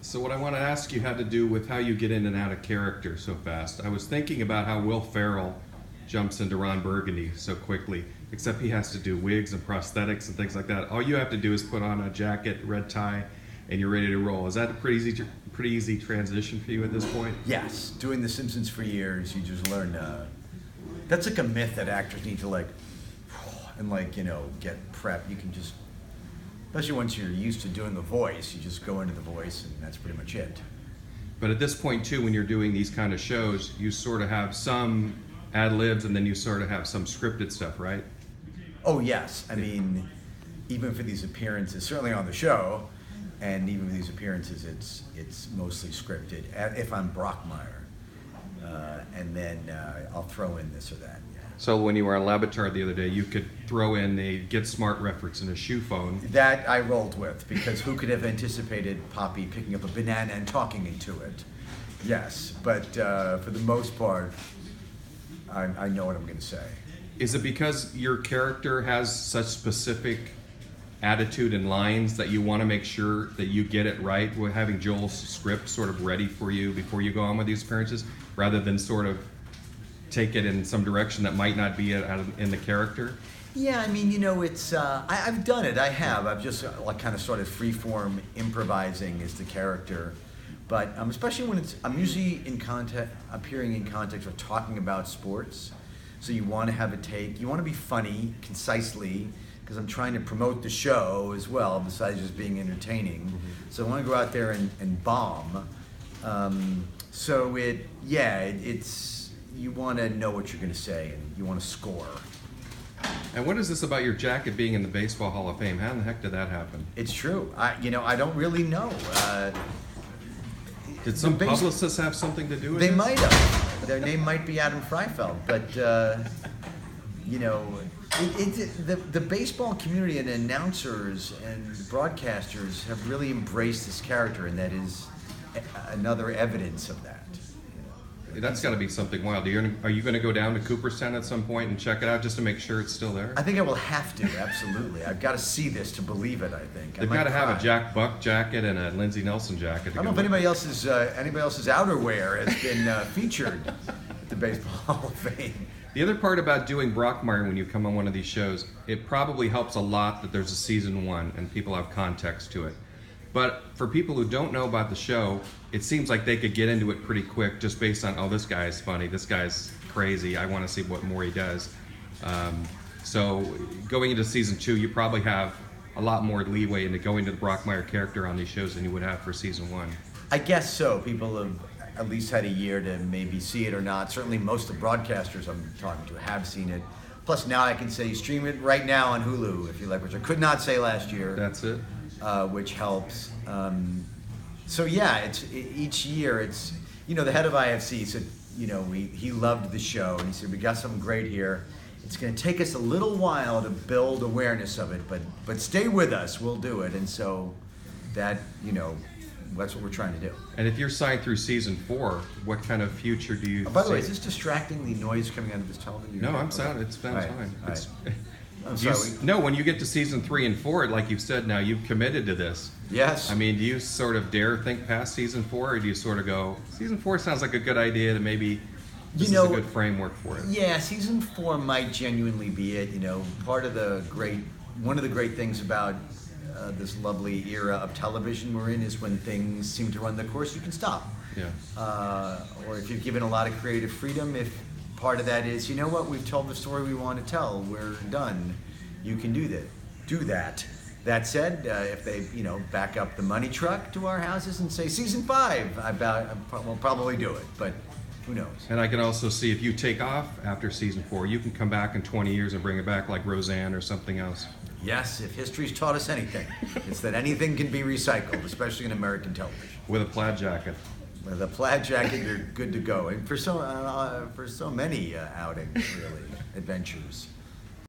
So what I want to ask you had to do with how you get in and out of character so fast. I was thinking about how Will Ferrell jumps into Ron Burgundy so quickly, except he has to do wigs and prosthetics and things like that. All you have to do is put on a jacket, red tie, and you're ready to roll. Is that a pretty easy transition for you at this point? Yes, doing The Simpsons for years, you just learn. That's like a myth that actors need to get prep. You can just, especially once you're used to doing a voice, you just go into the voice, and that's pretty much it. But at this point too, when you're doing these kind of shows, you sort of have some ad-libs and then you sort of have some scripted stuff, right? Oh yes, I mean, even for these appearances, certainly on the show, and even for these appearances, it's mostly scripted. If I'm Brockmire, and then I'll throw in this or that. Yeah. So when you were on Laboratory the other day, you could throw in a Get Smart reference in a shoe phone. That I rolled with, because who could have anticipated Poppy picking up a banana and talking into it? Yes, but for the most part, I know what I'm going to say. Is it because your character has such specific attitude and lines that you want to make sure that you get it right with having Joel's script sort of ready for you before you go on with these appearances, rather than sort of take it in some direction that might not be in the character? Yeah, I mean, it's I've done it. I have. I've just kind of started freeform improvising as the character. But especially when I'm usually appearing in context or talking about sports. So you want to have a take. You want to be funny, concisely, because I'm trying to promote the show as well, besides just being entertaining. Mm-hmm. So I want to go out there and bomb. It's you want to know what you're going to say, and you want to score. And what is this about your jacket being in the Baseball Hall of Fame? How in the heck did that happen? It's true. I don't really know. Did some publicists have something to do with it? They might have. Their name might be Adam Freifeld, but the baseball community and announcers and broadcasters have really embraced this character, and that is another evidence of that. That's got to be something wild. Are you going to go down to Cooperstown at some point and check it out just to make sure it's still there? I think I will have to, absolutely. I've got to see this to believe it, I think. They've got to have a Jack Buck jacket and a Lindsey Nelson jacket. I don't know if anybody else's outerwear has been featured at the Baseball Hall of Fame. The other part about doing Brockmire when you come on one of these shows, it probably helps a lot that there's a season 1 and people have context to it. But for people who don't know about the show, it seems like they could get into it pretty quick just based on, oh, this guy's funny, this guy's crazy, I want to see what more he does. So going into season 2, you probably have a lot more leeway into going to the Brockmire character on these shows than you would have for season 1. I guess so. People have at least had a year to maybe see it or not. Certainly most of the broadcasters I'm talking to have seen it. Plus now I can say stream it right now on Hulu if you like, which I could not say last year. That's it. Which helps. So yeah, each year it's, the head of IFC said, he loved the show, and he said, we got something great here. It's going to take us a little while to build awareness of it, but stay with us, we'll do it. And so that, that's what we're trying to do. And if you're signed through season 4, what kind of future do you see? By the way, is this distracting, the noise coming out of this television? No, I'm sound. It's fine. Right. I'm sorry. No, when you get to season 3 and 4, like you've said now, you've committed to this. Yes. I mean, do you sort of dare think past season 4, or do you sort of go, season 4 sounds like a good idea to maybe this is a good framework for it? Yeah, season 4 might genuinely be it. One of the great things about this lovely era of television we're in is when things seem to run the course, you can stop. Yeah. Or if you're given a lot of creative freedom, if part of that is, we've told the story we want to tell, we're done, you can do that. That said, if they, back up the money truck to our houses and say season 5, we'll probably do it, but who knows? And I can also see if you take off after season 4, you can come back in 20 years and bring it back like Roseanne or something else. Yes, if history's taught us anything, it's that anything can be recycled, especially in American television. With a plaid jacket. With a plaid jacket, you're good to go. And for so many outings, really, adventures.